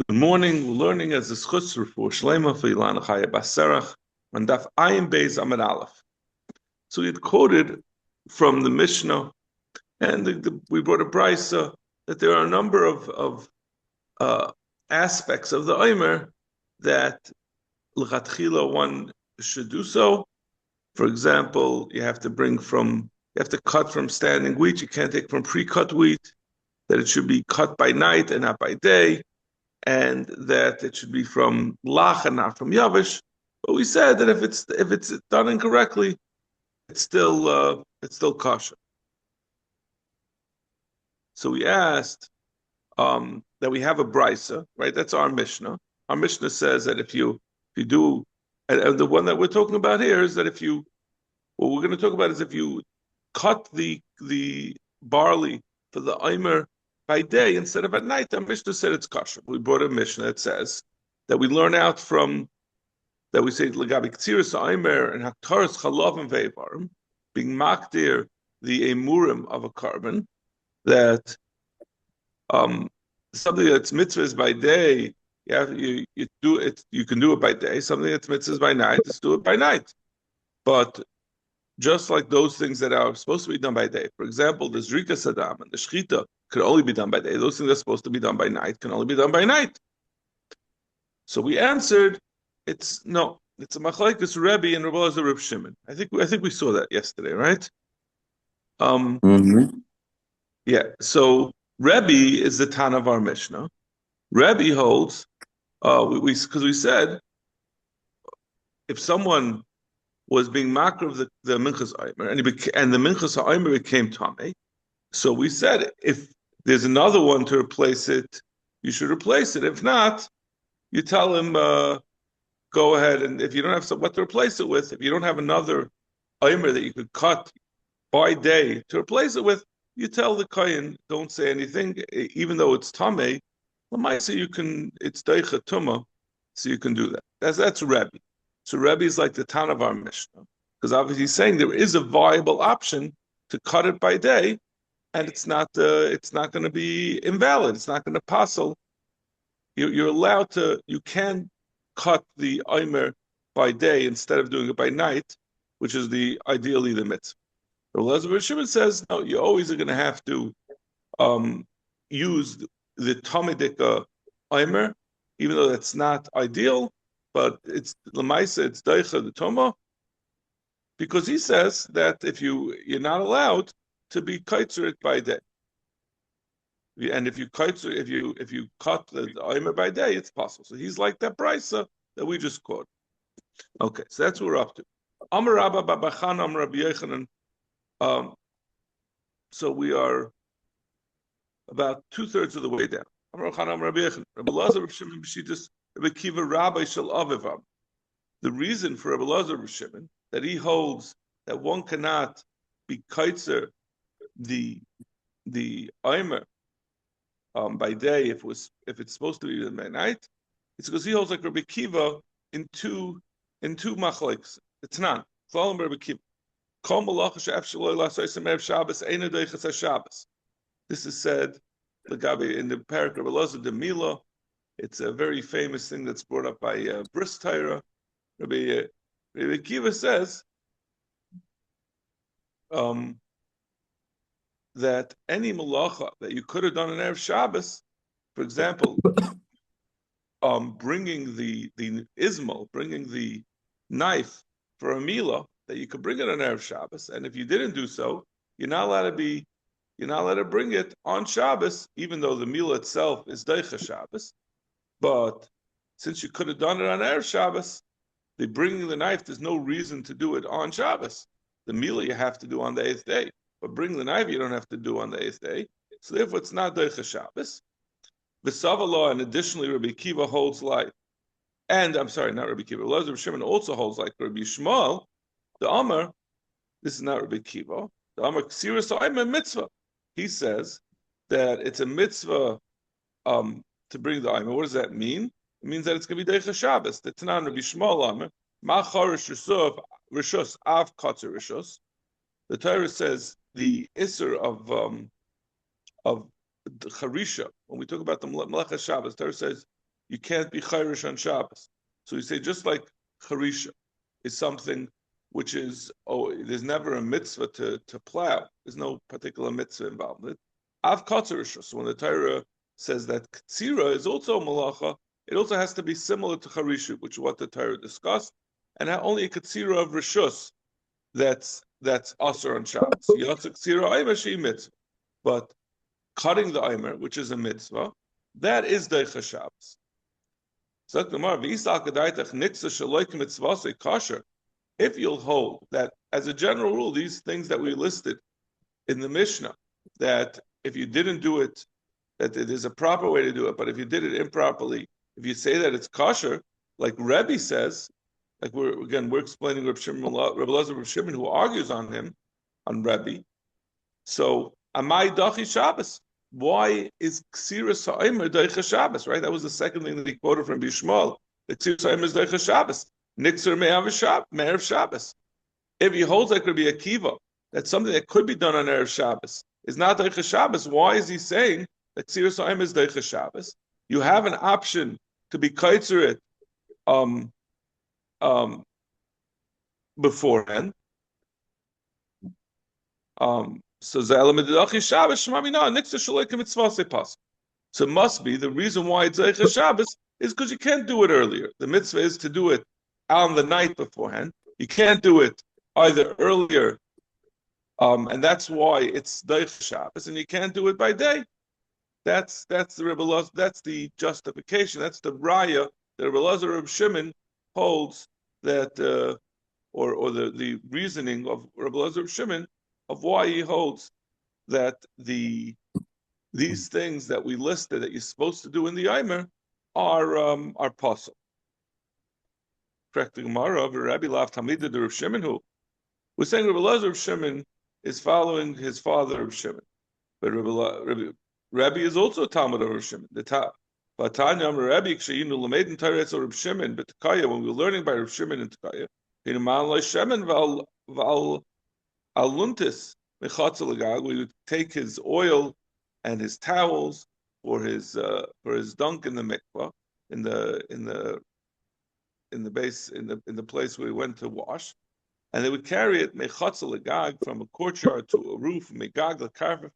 Good morning. We're learning as a schutz for Shlema for Ilana Chaya Baserach on Daf Ayin Beis Amid Aleph. So we had quoted from the Mishnah, and we brought a brisa that there are a number of aspects of the Omer that l'chatchila one should do so. For example, you have to cut from standing wheat. You can't take from pre-cut wheat. That it should be cut by night and not by day, and that it should be from lach and not from yavish. But we said that if it's done incorrectly, it's still kosher. So we asked that we have a brisa, right? That's our Mishnah. Our Mishnah says that if you do, and the one that we're talking about here is that what we're going to talk about is if you cut the barley for the Omer by day instead of at night, the Mishnah said it's kosher. We brought a Mishnah that says that we learn out from that we say Lagabi Ktziris Omer and Haktaris Chalav and Veivarim, being makdir the emurim of a carbon, that something that's mitzvahs by day, you do it. You can do it by day. Something that's mitzvahs by night, just do it by night. But just like those things that are supposed to be done by day, for example, the zrika sadam and the shchita could only be done by day. Those things that are supposed to be done by night can only be done by night. So we answered, it's a machlekes Rebbe and Rabbi Elazar Reb Shimon. I think we saw that yesterday, right? Yeah. So Rebbe is the Tan of our Mishnah. Rebbe holds, because we said, if someone was being makar of the minchas Omer, and the minchas Omer became tamei, so we said if there's another one to replace it, you should replace it. If not, you tell him go ahead, and if you don't have what to replace it with, if you don't have another Omer that you could cut by day to replace it with, you tell the kohen, don't say anything, even though it's tamei. It's deicha tuma, so you can do that. That's Rebbe. So Rebbe is like the Tan of our Mishnah, because obviously he's saying there is a viable option to cut it by day, and it's not going to be invalid. It's not going to passel. You're allowed to. You can cut the Omer by day instead of doing it by night, which is ideally the mitzvah. But Elazar Shimon says no. You always are going to have to use the Talmudic Omer, even though that's not ideal. But it's Lamaisa, it's Daicha the Toma, because he says that if you're not allowed to be kaitzer by day, and if you cut the Omer by day, it's possible. So he's like that brisa that we just quoted. Okay, so that's what we're up to. Amar Rabba Babachan Amar Rabbi Yochanan. So we are about 2/3 of the way down. Amar Rabbi Yochanan Amar Rabbi Yochanan. Rabbi Elazar Reb Shimon b'Shittas Rabbi Kiva Rabbi Shel Avivam. The reason for Rabbi Elazar Reb Shimon that he holds that one cannot be kaitzer the Omer by day if it's supposed to be by night, it's because he holds like Rabbi Kiva in two machlekes. It's not. Follow Rabbi Kiva. This is said in the parak of Elazar de Mila. It's a very famous thing that's brought up by Bris Torah. Rabbi Kiva says that any malacha that you could have done on Erev Shabbos, for example, bringing the ismal, bringing the knife for a milah, that you could bring it on Erev Shabbos, and if you didn't do so, you're not allowed to bring it on Shabbos, even though the milah itself is Deicha Shabbos. But since you could have done it on Erev Shabbos, the bringing the knife, there's no reason to do it on Shabbos. The milah you have to do on the 8th day, but bring the knife you don't have to do on the 8th day. So therefore, it's not Deicha Shabbos. V'savala, and additionally, Rabbi Kiva holds like, and I'm sorry, not Rabbi Kiva. Elazar Shimon also holds like Rabbi Shmuel. The Amar, this is not Rabbi Kiva. The Amar Ksiris Omer mitzvah. He says that it's a mitzvah to bring the Omer. What does that mean? It means that it's going to be Deicha Shabbos. The Tanan Rabbi Shmuel Omer, Macharish Rishus Av Katzer Rishus. The Torah says the Isser of Charisha, when we talk about the Melech Shabbos, the Torah says you can't be chayrish on Shabbos. So you say just like charisha is something which is there's never a mitzvah to plow. There's no particular mitzvah involved in it. Av katzerisha. So when the Torah says that katsira is also malacha, it also has to be similar to charisha, which is what the Torah discussed, and only a katsira of rishus that's asur on Shabbos. Yatzik katsira aymer she mitzvah, but cutting the aymer, which is a mitzvah, that is deicha Shabbos. So if you'll hold that as a general rule, these things that we listed in the Mishnah, that if you didn't do it, that there's a proper way to do it, but if you did it improperly, if you say that it's kosher, like Rebbe says, like we're explaining Reb Elazar Reb Shimon, who argues on him, on Rebbe. So Amai Dachi Shabbos. Why is Ksiras Ha'omer Deicha Shabbos? Right, that was the second thing that he quoted from Bishmal. The Ksiras Ha'omer is Deicha Shabbos. Nixer Me'erev Shabbos. If he holds like Rabbi Akiva, that's something that could be done on Erev Shabbos, is not Deicha Shabbos. Why is he saying that Ksiras Ha'omer is Deicha Shabbos? You have an option to be kaitzer it beforehand. So it must be the reason why it's Eicha Shabbos is because you can't do it earlier. The mitzvah is to do it on the night beforehand. You can't do it either earlier, and that's why it's Eicha Shabbos, and you can't do it by day. That's the Rebbe Elazar, that's the justification. That's the raya that Rebbe Elazar Reb Shimon holds that, or the reasoning of Rebbe Elazar Reb Shimon of why he holds that these things that we listed that you're supposed to do in the Eimer are possible. Correct the Gemara of Rabbi Lav Tamida de Rav Shimon, who we're saying Rabbi Elazar Rav Shimon is following his father Rav Shimon, but Rabbi is also a Talmud of Rav Shimon. The Vatanya Rabbi Kshayinu Lameid and Torah Rav Shimon, but Tekaya, when we were learning by Rav Shimon and Tekaya, Hinuman Lai Shemin Val Aluntis Mechatzel, we would take his oil and his towels for his dunk in the mikvah, in the base in the place where he went to wash, and they would carry it Mechatzel from a courtyard to a roof, Megag Lekarv,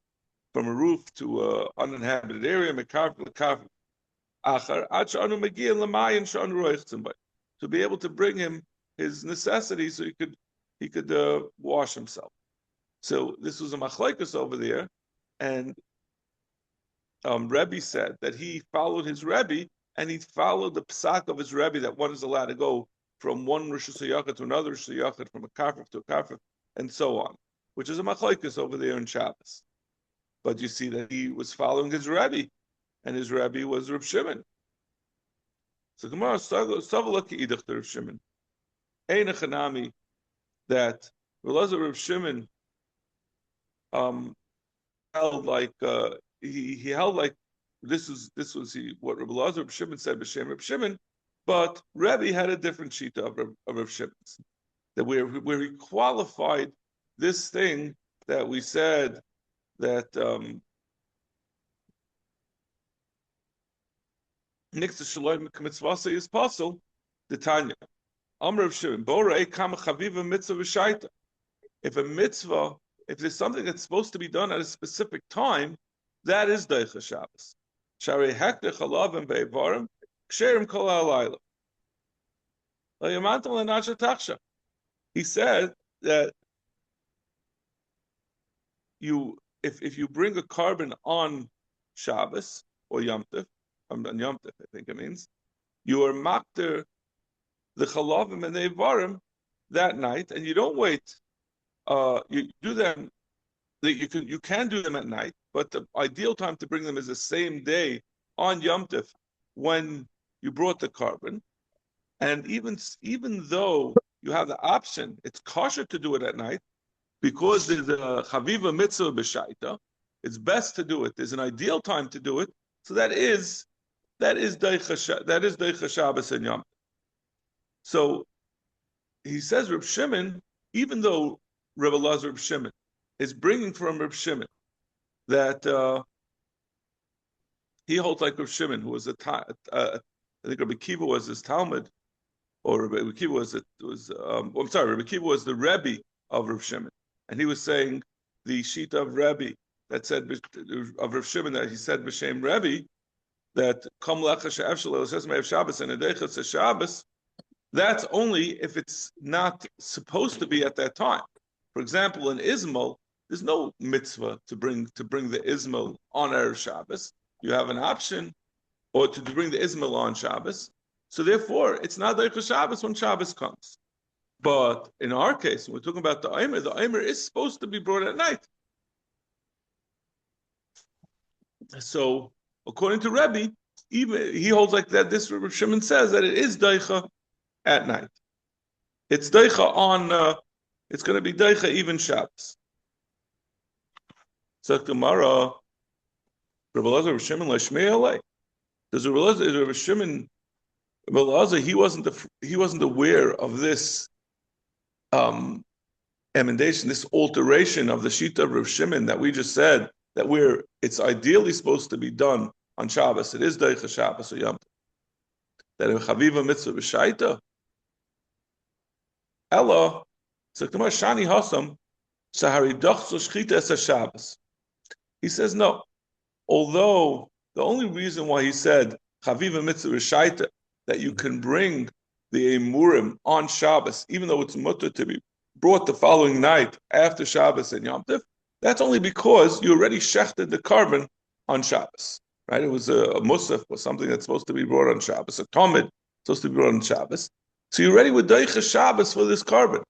from a roof to an uninhabited area, Mekarv Lekarv Achar Ad Shanu Megian Lamayin Shanu Roichtzim, to be able to bring him his necessities so he could wash himself. So this was a machlokes over there, and Rebbe said that he followed his Rebbe, and he followed the psak of his Rebbe that one is allowed to go from one Rosh Hashanah to another Rosh Hashanah, from a kafir to a kafir, and so on, which is a machlokes over there in Shabbos. But you see that he was following his Rebbe, and his Rebbe was Reb Shimon. So Gemara Savala Ki'idach to Reb Shimon. Ein Echanami that Reb Shimon held like he held like this was what Rabbi Elazar Reb Shimon said b'shem Reb Shimon, but Rebbe had a different shita of Reb Shimon's, that where he qualified this thing that we said that Nixta Shalom Mitzvah is possible. The Tanya Amr Reb Shimon Borei Kama Chaviva Mitzvah V'Shaita. If a mitzvah, if there's something that's supposed to be done at a specific time, that is Deicha Shabbos. Sharei Hekdeh Chalav and Be'evarim Ksherim Kol HaLayla. Layamantam Lenasha Tachsha. He said that if you bring a carbon on Shabbos or Yom Tov, on Yom Tov, I think it means, you are makter the Chalavim and the Evarim that night, and you don't wait. You do them. You can do them at night, but the ideal time to bring them is the same day on Yom Tov when you brought the carbon. And even though you have the option, it's kosher to do it at night because there's a chaviva mitzvah b'shaita. It's best to do it. There's an ideal time to do it. So that is Deicha Shabbos and Yom Tov. So he says Reb Shimon, even though Rebbe Elazar Reb Shimon is bringing from Reb Shimon that he holds like Reb Shimon, who was a I think Rabbi Kiva was his Talmud, or Rabbi Kiva was I'm sorry, Rabbi Kiva was the Rebbe of Rav Shimon, and he was saying the sheet of Rebbe that said of Rav Shimon that he said b'shem Rebbe that Kom Lecha She'ef Shelo Sesmei Shabbos and Edecha Sa Shabbos. That's only if it's not supposed to be at that time. For example, in Ismail, there's no mitzvah to bring the Ismail on Erev Shabbos. You have an option, or to bring the Ismail on Shabbos. So therefore, it's not Deicha Shabbos when Shabbos comes. But in our case, when we're talking about the Omer is supposed to be brought at night. So according to Rebbe, even he holds like that. This Rav Shimon says that it is Deicha at night. It's Deicha on. It's going to be Deicha even Shabbos. So tomorrow, Rabbi Elazar Rav Shimon Lashmei Alei. Does Rav Shimon? Rabbi Elazar, he wasn't aware of this emendation, this alteration of the Shita of Rav Shimon that we just said that it's ideally supposed to be done on Shabbos. It is Deicha Shabbos or Yom Tov. That in Chaviva Mitzvah B'Shaita, Ella, so tomorrow Shani Hasam, Sahari Dachso Shchita Es Shabbos. He says no. Although the only reason why he said Chaviva Mitzvah B'Shaita, that you can bring the Emurim on Shabbos, even though it's mutter to be brought the following night after Shabbos and Yom Tov, that's only because you already shechted the carbon on Shabbos, right? It was a musaf, or something that's supposed to be brought on Shabbos, a tomid supposed to be brought on Shabbos. So you're ready with Deicha Shabbos for this carbon.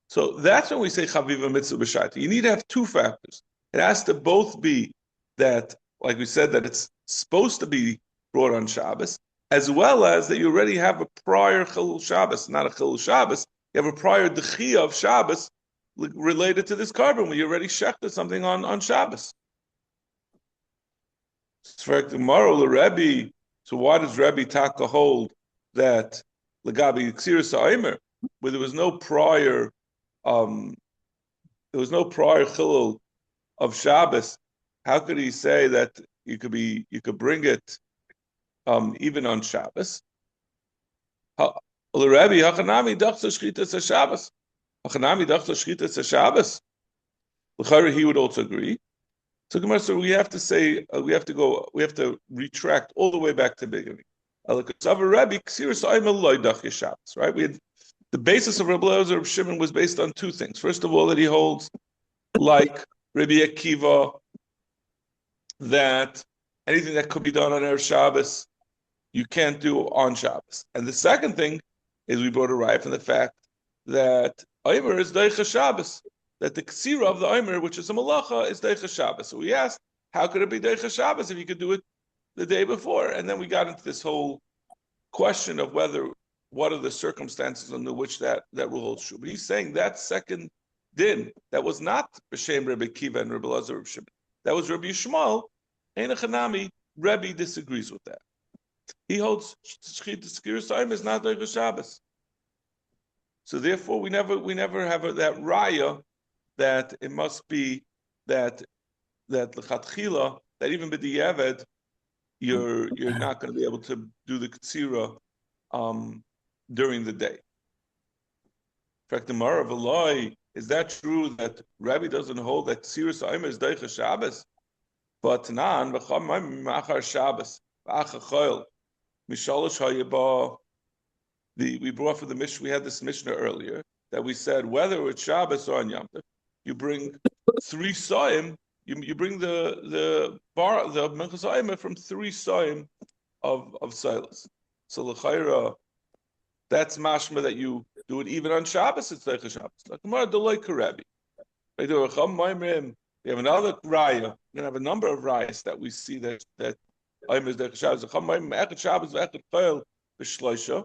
So that's when we say Chaviva Mitzvah B'Shaita. You need to have two factors. It has to both be that, like we said, that it's supposed to be brought on Shabbos, as well as that you already have a prior Chilul Shabbos, not a Chilul Shabbos, you have a prior Dechiyah of Shabbos related to this carbon, where you already shechted something on Shabbos. Tomorrow, the Rebbe, so why does Rebbe Taka hold that Legabi Ksiris Aimer, where there was no prior Chilul of Shabbos? How could he say that you could bring it even on Shabbos? The Rebbe Hachanami Dachsa Shchitas Shabbos. Hachanami Dachsa Shchitas Shabbos. L'chayre, he would also agree. So we have to say we have to retract all the way back to the beginning. Right? We had the basis of Rabbi Elazar of Shimon was based on two things. First of all, that he holds, like Rabbi Akiva, that anything that could be done on Erev Shabbos, you can't do on Shabbos. And the second thing is we brought a right from the fact that Omer is Deicha Shabbos, that the Ksira of the Omer, which is a Malacha, is Deicha Shabbos. So we asked, how could it be Deicha Shabbos if you could do it the day before? And then we got into this whole question of what are the circumstances under which that rule holds true. But he's saying that second din, that was not B'Shem Rebbe Kiva and Rebbe Elazar of Shimon. That was Rabbi Yishmael. Ein Chanami, Rebbe disagrees with that. He holds Shchitas Skiras Omer is not Deicha Shabbos. So therefore, we never have that raya that it must be that l'chatchila, that even b'diavad you're not going to be able to do the katsira during the day. In fact, the Mara of Eloi, is that true that Rabbi doesn't hold that Ksiras Omer is Deicha Shabbos? But Tanan v'cham machar Shabbos v'achar choil mishalosh hayaba. We brought for the Mishnah. We had this Mishnah earlier that we said whether it's Shabbos or on Yom Tov, you bring 3 soim. You bring the Menachos Omer from 3 soim of silas. So l'chayra, that's mashma that you do it even on Shabbos. It's Deicha Shabbos. Like Gemara Deloi Karebi. We have another raya. We're gonna have a number of rayas that we see that Omer is Deicha Shabbos. Echad Shabbos v'echad Chayil b'shloisha.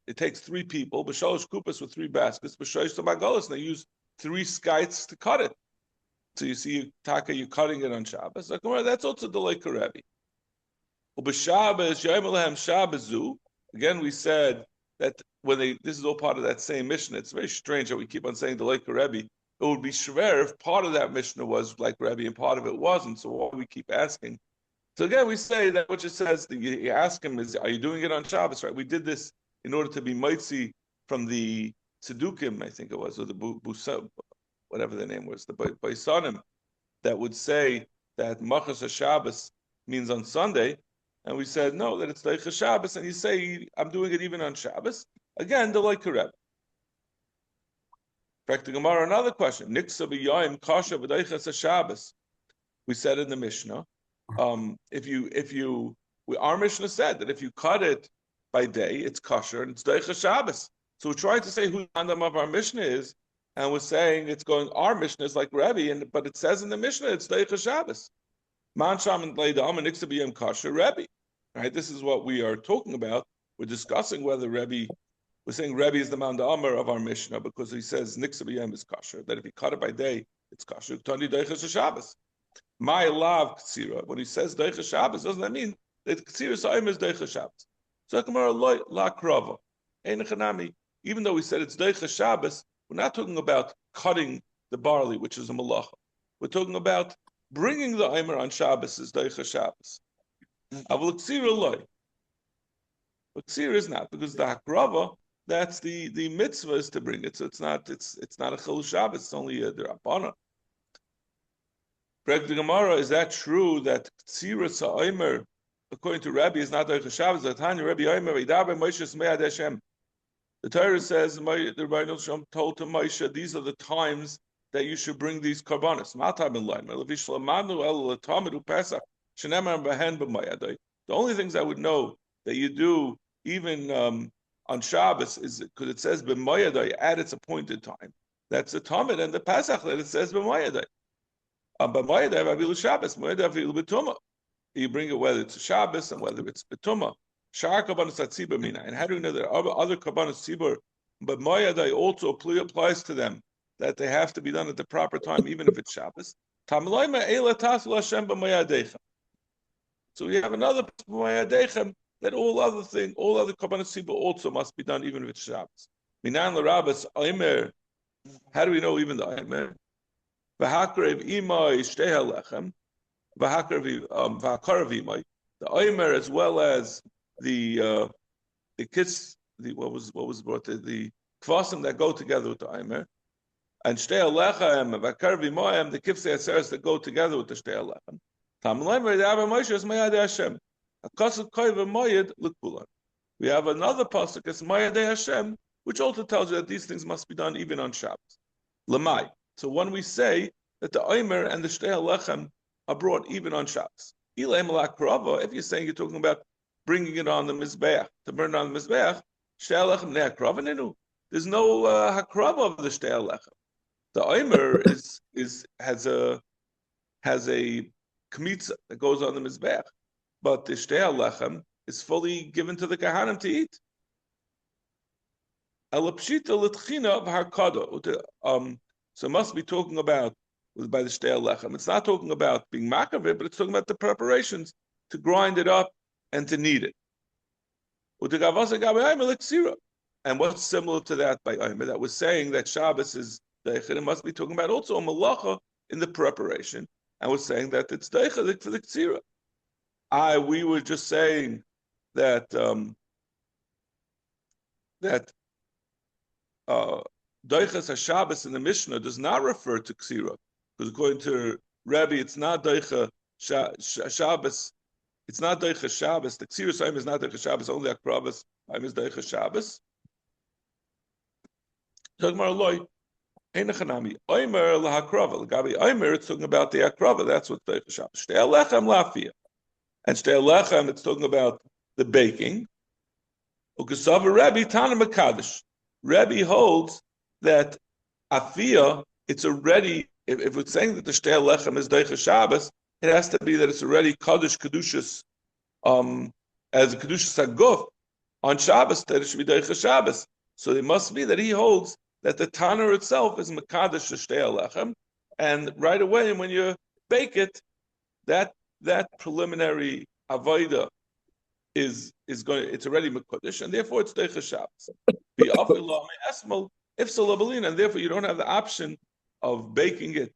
It takes 3 people, b'shalosh kupas with 3 baskets, b'shalosh magalos, and they use 3 skites to cut it. So you see, you're cutting it on Shabbos. Like, that's also the like Rebbe. Again, we said that this is all part of that same Mishnah. It's very strange that we keep on saying the like Rebbe. It would be shver if part of that Mishnah was like Rebbe and part of it wasn't. So why do we keep asking So again, we say that which it says, you ask him, are you doing it on Shabbos, right? We did this in order to be mitzi from the Tzedukim, I think it was, or the Busa, whatever the name was, the Baisanim, that would say that Machas Shabbos means on Sunday, and we said, no, that it's Deicha Shabbos, and you say, I'm doing it even on Shabbos. Again, the like Rebbe. In fact, the Gemara, another question. Niksa b'yoyim kasha b'deichas Shabbos. We said in the Mishnah, our Mishnah said that if you cut it by day, it's kosher and it's Deicha Shabbos. So we're trying to say who the Andam of our Mishnah is, and we're saying it's going, our Mishnah is like Rebbe, but it says in the Mishnah it's Deicha Shabbos. Man sham and leidam and niksa b'yom kosher Rebbe. Right? This is what we are talking about. We're discussing whether Rebbe, we're saying Rebbe is the man Amar of our Mishnah because he says niksa b'yom is kosher, that if you cut it by day, it's kosher. Tani Deicha Shabbos. My love Ktsira, when he says Deicha Shabbos, doesn't that mean that Ktsira Sa'im is Deicha Shabbos? So La Krava. Even though we said it's Deicha Shabbos, we're not talking about cutting the barley, which is a malacha. We're talking about bringing the Eimer on Shabbos is Deicha Shabbos. Avul Ktsira Loi. But Ktsira is not, because the Hakrava, that's the mitzvah is to bring it. So it's not a Chil Shabbos, it's only a Derabana. Greg the Gemara, is that true that Ktsira Sa'omer, according to Rabbi, is not Deicha Shabbos? The Tanya Rabbi Omer, V'yidaber Moshe Sme'ad Hashem. The Torah says, the Rebbeinu Shalom told to Moshe, these are the times that you should bring these karbanos. The only things I would know that you do even on Shabbos is because it says b'mayadai at its appointed time. That's the Talmud and the Pesach that it says b'mayadai. But Moedav Avilu Shabbos, Moedav Avilu Betuma. You bring it whether it's a Shabbos and whether it's Betuma. Shar Kabbanas Tzibur Mina. And how do we know that other Kabbanas Tzibur, but Moedav also applies to them that they have to be done at the proper time, even if it's Shabbos. Tamloima Eila Tasul Hashem b'Moedav. So we have another Moedav that all other Kabbanas Tzibur also must be done, even if it's Shabbos. Minan l'Rabbas Aimer. How do we know even the Aimer? V'hakrev imay shteha lechem, v'hakrev imay. The omer as well as the kiss, what was brought the kvasim that go together with the omer, and shteha lechem v'hakrev imayim the kifsei aseres that go together with the shteha lechem. Tam leimer the Abba Moshe is mayad Hashem. Akasuk koy v'mayad l'kulan. We have another pasuk as mayad Hashem, which also tells you that these things must be done even on Shabbos. Lamai. So when we say that the Omer and the Shtei HaLechem are brought even on Shabbos, if you're saying you're talking about bringing it on the Mizbeach, to burn it on the Mizbeach, Shtei HaLechem ne'akrava nenu. There's no hakrava of the Shtei HaLechem. The Omer has a kmitza that goes on the Mizbeach, but the Shtei HaLechem is fully given to the Kahanim to eat. Elapshita l'tchina v'harkada. So it must be talking about by the Shtei HaLechem. It's not talking about being makaveh, but it's talking about the preparations to grind it up and to knead it. And what's similar to that by Omer? That was saying that Shabbos is Deicha. It must be talking about also a malacha in the preparation. And we're saying that it's Deicha for the Ktsira. We were just saying that Deichas HaShabbos in the Mishnah does not refer to Ksira, because according to Rebbe, it's not Deicha Shabbos. It's not Deicha Shabbos. The Ksira Saim is not Deicha Shabbos. Only Akravas Saim is Deicha Shabbos. Talking about Eloi, Einachanami Omer laHakrava. L'gabi Omer, it's talking about the Akrava. That's what Deicha Shabbos. Shtei HaLechem la'afiyah, and Shtei HaLechem, it's talking about the baking. Ukesava Rebbe Tana Mekadosh. Rebbe holds that afiyah, it's already, if it's saying that the Shtei HaLechem is Deicha Shabbos, it has to be that it's already Kaddish Kedushas, as a Kedushas HaGuf on Shabbos, that it should be Deicha Shabbos. So it must be that he holds that the Tanner itself is Mekadosh Shtei HaLechem, and right away when you bake it, that preliminary avodah is going. It's already Mekadosh, and therefore it's Deicha Shabbos. If Salabalina, and therefore you don't have the option of baking it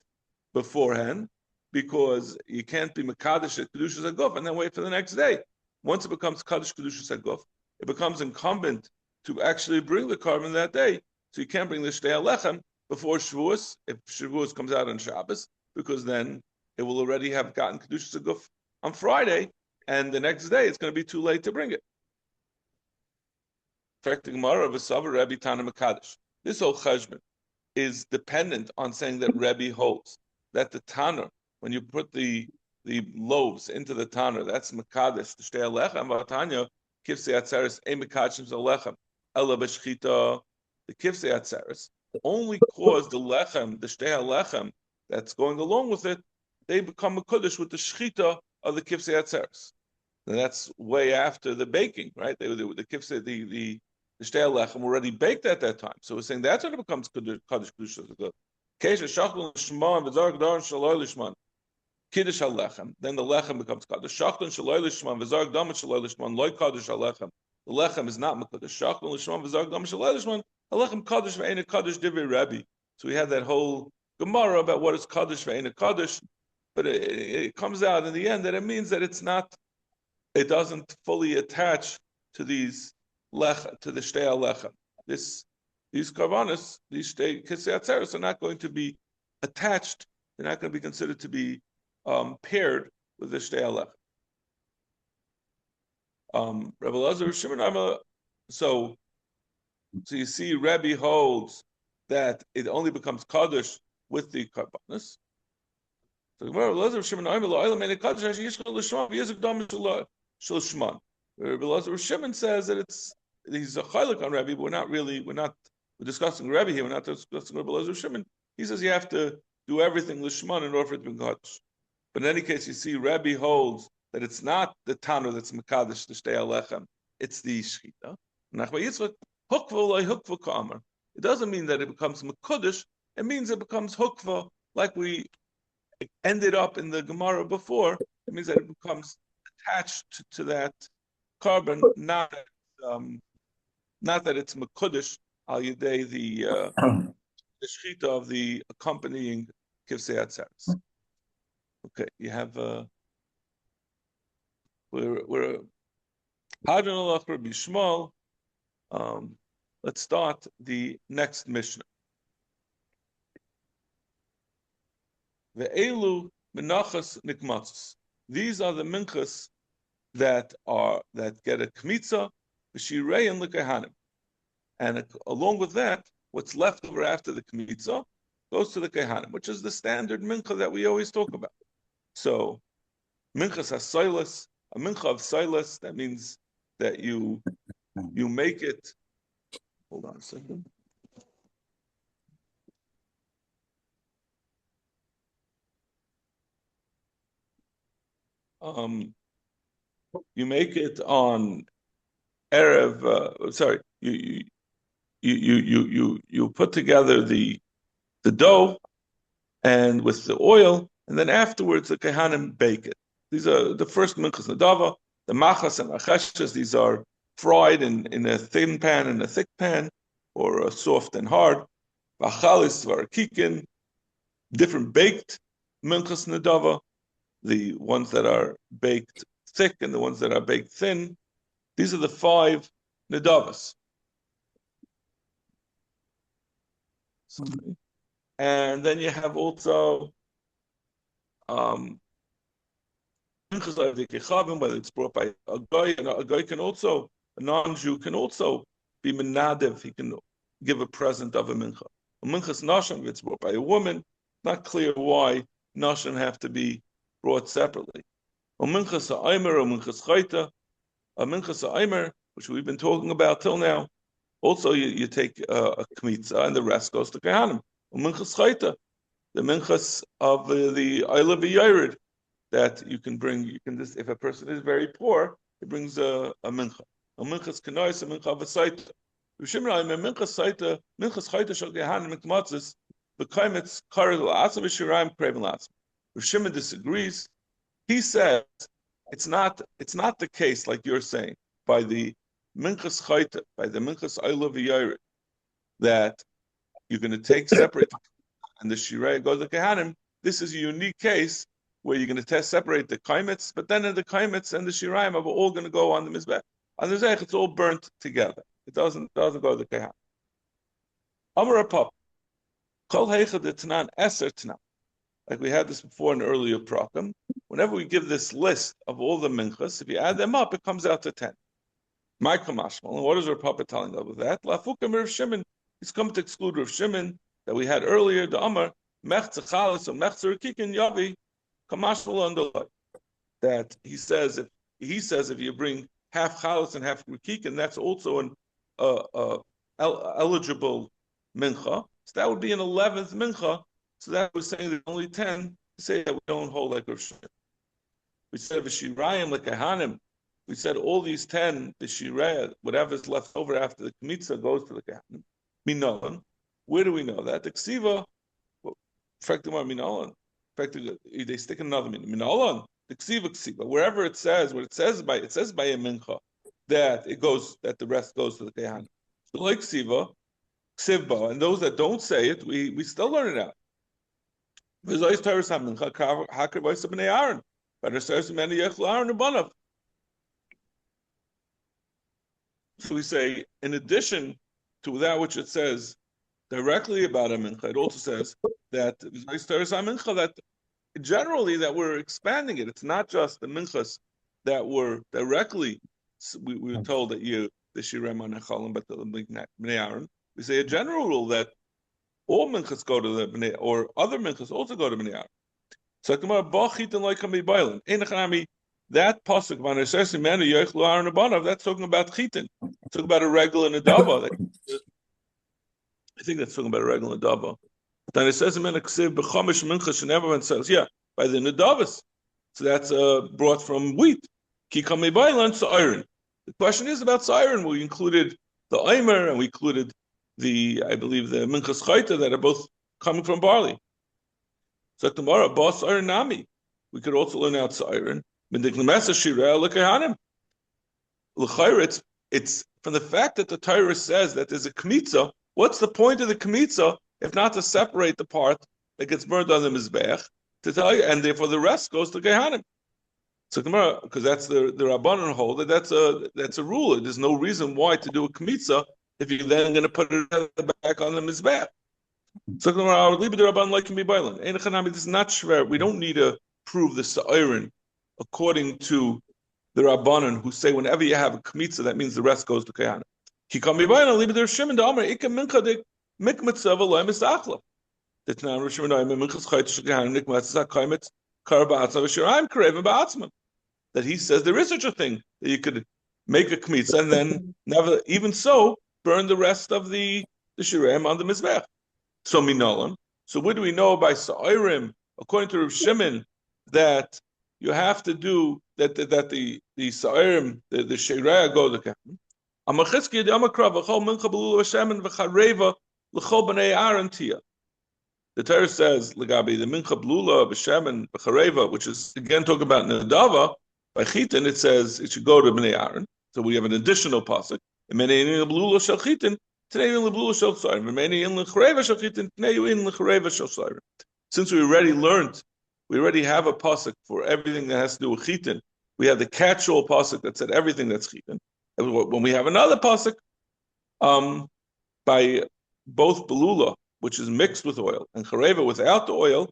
beforehand. because you can't be Mekadosh at Kedushas Aguf and then wait for the next day. Once it becomes Kaddish Kedushas Aguf, it becomes incumbent to actually bring the carbon that day. So you can't bring the Shtei Alechem before Shavuos, if Shavuos comes out on Shabbos, because then it will already have gotten Kedushas Aguf on Friday, and the next day it's going to be too late to bring it. This whole cheshbon is dependent on saying that Rebbe holds that the tanner, when you put the loaves into the tanner, that's mekadesh the shtei alechem. Vatanya kivsei atzeres e mekadshim alechem ela b'shchita. The kivsei atzeres only cause the lechem, the shtei alechem that's going along with it, they become mekadesh with the shchita of the kivsei atzeres. And that's way after the baking, right? The kivsei the shtei alechem already baked at that time. So we're saying that's when it becomes kaddish kedusha. Kiddush halechem, then the lechem becomes kaddish. Shachlin shaloi lishman v'zarg damet shaloi lishman loy kaddish halechem. The lechem is not mekadosh. Shachlin lishman v'zarg damet shaloi lishman halechem kaddish ve'ena kaddish divrei Rebbe. So we had that whole Gemara about what is kaddish ve'ena kaddish, but it comes out in the end that it means that it's not, it doesn't fully attach to these to the shtei alechem. These karbanos, these shtei kisei atzeres are not going to be attached. They're not going to be considered to be paired with the shtei alechem. Rabbi Elazar Shimon, so you see, Rebbe holds that it only becomes kaddish with the karbanos. So Rabbi Elazar Shimon, Rabbi Elazar Shimon says that he's a chaylik on Rebbe, but we're discussing Rebbe here. We're not discussing Rabbi Elazar Shimon. He says you have to do everything l'shman in order for it to be kaddish. But in any case, you see, Rebbe holds that it's not the tanur that's mekadosh the shtei alechem; it's the shchita. It doesn't mean that it becomes mekadosh. It means it becomes hukva, like we ended up in the Gemara before. It means that it becomes attached to that carbon, not that it's mekadosh al yedei the shchita of the accompanying kivsei atzeres. Okay, you have we're Hadron Alach Rabbi Shmuel. Let's start the next Mishnah. Ve'elu Menachos Nikmatzos. These are the minchas that get a kmitza, v'shirei and l'kehanim, and along with that, what's left over after the kmitza goes to the kehanim, which is the standard mincha that we always talk about. So, minchas hasoilus, a mincha of soilus, that means that you make it. Hold on a second. You make it on erev. Sorry, you put together the dough and with the oil, and then afterwards the kehanim bake it. These are the first minchas nadava. The machas and acheshes, these are fried in a thin pan and a thick pan, or a soft and hard. Vachalis varakikin, different baked minchas nadava, the ones that are baked thick and the ones that are baked thin. These are the 5 nadavas. And then you have also whether it's brought by a guy, and a guy can also, a non-Jew can also be menadev, he can give a present of a mincha. A minchas nashim, if it's brought by a woman, not clear why nashim have to be brought separately. A minchas ha'aymer, a minchas chayta, a minchas ha'aymer, which we've been talking about till now, also you take a kmitza and the rest goes to kehanim. A minchas chayta, the minchas of the Ayla v'Yared, that you can bring, if a person is very poor, he brings a mincha. A minchas kanais, a mincha v'saita. V'shimra, a minchas saita, minchas chayta shal kehanim mikmatzis, v'kaimetz kared l'asa v'shirayim kreven l'asa. Shimon disagrees. He says it's not the case like you're saying by the minchas chayta, by the minchas Ayla v'Yared, that you're going to take separate and the shirei goes to kehanim. This is a unique case where you're going to separate the kaimitz, but then the kaimitz and the shirayim are all going to go on the mizbech. On the mizbech, it's all burnt together. It doesn't go to the kehan. Amar Pop, kol heichad etnan eser tnan. Like we had this before in earlier program. Whenever we give this list of all the minchas, if you add them up, it comes out to 10. Michael Mashmal. And what is Rav Papa telling us with that? Lafukim Rav Shimon. He's come to exclude Rav Shimon that we had earlier. The Amar mechza chalas or mechza rikikin yavi kamashmal on the that he says if you bring half chalas and half rikikin, that's also an eligible mincha. So that would be an 11th mincha. So that was saying that only 10 to say that we don't hold like Rav Shimon. We said v'shirayim lekahanim. We said all these 10, the shirayah, whatever's left over after the kmitza goes to the kahanim. Minolan. Where do we know that? The ksiva, minolan. They stick another meaning. Minolan. The ksiva. Wherever it says by a mincha that the rest goes to the kahanim. So like ksiva, and those that don't say it, we still learn it out. So we say, in addition to that which it says directly about a mincha, it also says that generally that we're expanding it. It's not just the minchas that were directly. We were told that the shirem on echalim, but the bnei Aaron. We say a general rule that all minchas go to the bnei, or other minchas also go to bnei Aaron. So that pasuk that's talking about chitin. It's talking about a regular nedava. I think that's talking about a regular nedava. Then it says in Menachos b'chomish minchas, and everyone says, yeah, by the nedavas. So that's brought from wheat. Ki kamei bailan sa'irin. The question is about sa'irin. We included the aimer and we included I believe the minchas chayta that are both coming from barley. So tomorrow, boss sa'irin nami. We could also learn out sa'irin. It's from the fact that the Torah says that there's a kmitza. What's the point of the kmitza if not to separate the part that gets burned on the mizbech to tell you, and therefore the rest goes to Gehanim. So because that's the Rabbanan hold that's a rule. There's no reason why to do a kmitza if you're then going to put it back on the mizbech. So our libid Rabban like can be violent. This is not shver. We don't need to prove the sa'irin according to the Rabbanan who say whenever you have a kmitza, that means the rest goes to Kehanim. Ki kam bibayla libid Shimon da Amar ikam mincha de mikmitza v'loy misachla. That's now Rosh Hashanah minchas chayt shekehanim nikmatza kaimet karbatza v'shiraim karev ba'atzman. That he says there is such a thing that you could make a kmitza and then never, even so, burn the rest of the shirayim on the mizbech. So minolam. So what do we know by sa'irim according to Rav Shimon that you have to do that the sa'irim the shirayah go to Kehanim. Amachizki the Amakra v'chol mincha belula v'shemen v'chareva l'chol b'nei Aaron tia. The Torah says legabi the mincha belula v'shemen v'chareva, which is again talking about nedava. By chitin it says it should go to b'nei Aaron. So we have an additional pasuk. Menei belula shel chitin. Today in the blue shel sa'irim. Many in the chareva shel chitin. Today in the chareva shel sa'irim. Since we already have a pasuk for everything that has to do with chitin. We have the catch-all pasuk that said everything that's chitin. When we have another pasuk, by both belula, which is mixed with oil, and chareva without the oil,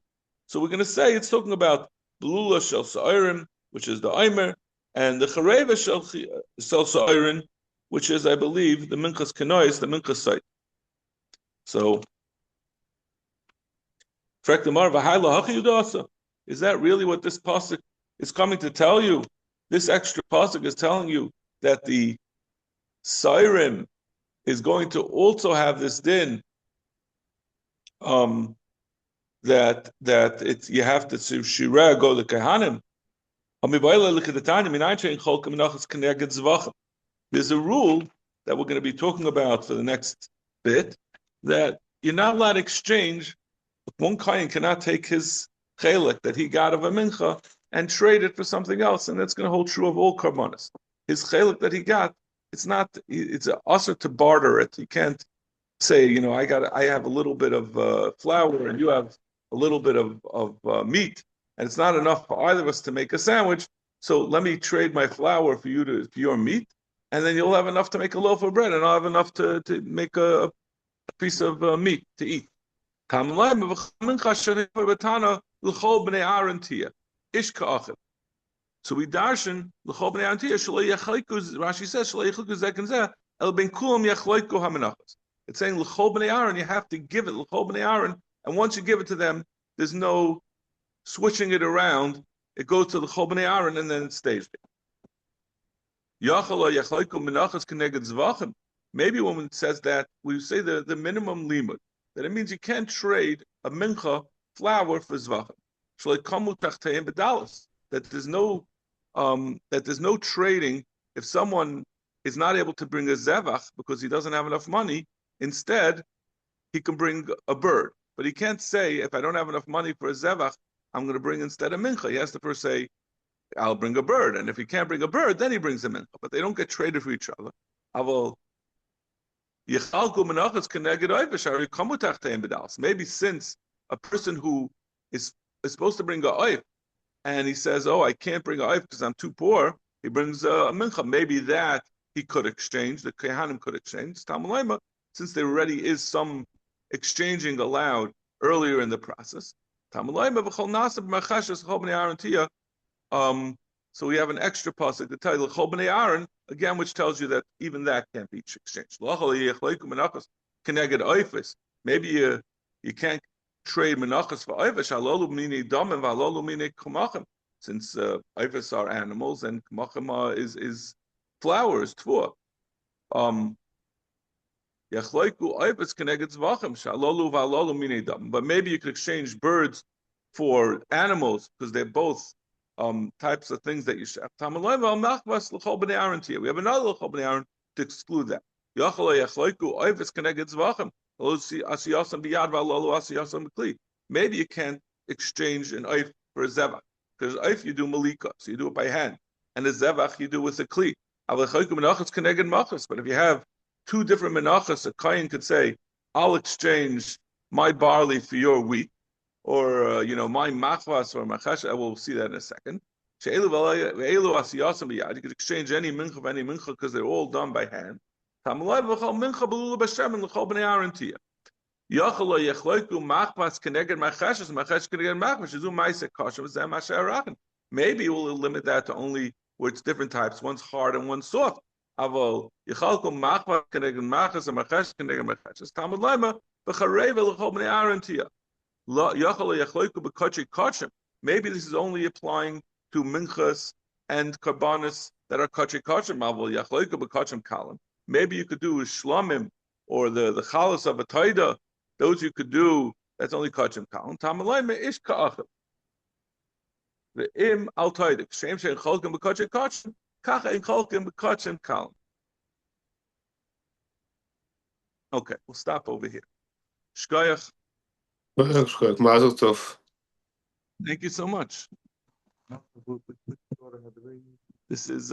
so we're going to say it's talking about belula shel sa'irim, which is the aimer, and the chareva shel sa'irim, which is, I believe, the minchas kenois, the minchas site. So, is that really what this pasuk is coming to tell you? This extra pasuk is telling you that the sa'irim is going to also have this din that it's you have to shirah go to kahanim. There's a rule that we're going to be talking about for the next bit that you're not allowed to exchange. One kohen cannot take his chelik that he got of a mincha and trade it for something else, and that's going to hold true of all karbonis. His chelik that he got, it's an usher to barter it. You can't say, I have a little bit of flour and you have a little bit of meat, and it's not enough for either of us to make a sandwich. So let me trade my flour for your meat, and then you'll have enough to make a loaf of bread, and I'll have enough to make a piece of meat to eat. So we darshan l'chol b'nei Aaron tiyah shalei yachleiku. Rashi says shalei yachleiku zeh ken zeh el ben kulam yachleiku hamenachos. It's saying l'chol b'nei Aaron, you have to give it l'chol b'nei Aaron, and once you give it to them, there's no switching it around. It goes to l'chol b'nei Aaron, and then it stays there. Yachal yachleiku menachos keneged zvachim. Maybe when it says that, we say the minimum limud, that it means you can't trade a mincha flour for zvachim. Shalei kamu tachteim b'dalos. That there's no trading if someone is not able to bring a zevach because he doesn't have enough money. Instead, he can bring a bird, but he can't say, if I don't have enough money for a zevach, I'm going to bring instead a mincha. He has to first say, I'll bring a bird, and if he can't bring a bird, then he brings a mincha. But they don't get traded for each other. Maybe since a person who is supposed to bring a oif, and he says, oh, I can't bring a oif because I'm too poor, he brings a mincha. Maybe that he could exchange, the kehanim could exchange. Since there already is some exchanging allowed earlier in the process. So we have an extra pasuk to tell you l'chol b'nei Aaron again, which tells you that even that can't be exchanged. Maybe you can't trade menachos for oifes. Halolu mini damim v'halolu mini kamachim. Since oifes are animals and kamachim is flowers, tfuah. Yachloiku oifes keneged zvachim. Shalolu v'halolu mini damim. But maybe you could exchange birds for animals because they're both types of things that you share. We have another l'chol b'nei Aaron to exclude that. Maybe you can't exchange an oif for a zevach, because oif you do malika, so you do it by hand, and a zevach you do with a kli. But if you have two different menachos, a kohen could say, I'll exchange my barley for your wheat, or my machvas or machash. I will see that in a second. You could exchange any mincha of any mincha because they're all done by hand. Maybe you will limit that to only where it's different types. One's hard and one's soft. Maybe this is only applying to minchas and karbanis that are kachri kachim. Maybe you could do shlamim or the chalas of a taida. Those you could do. That's only kachim kalim. Tamalayme ish ka'achim. The im al taida. Shem shein chalkim b'kachri kachim. Kacha in chalkim b'kachim kalim. Okay, we'll stop over here. Shkoyach. Mazel tov. Thank you so much. This is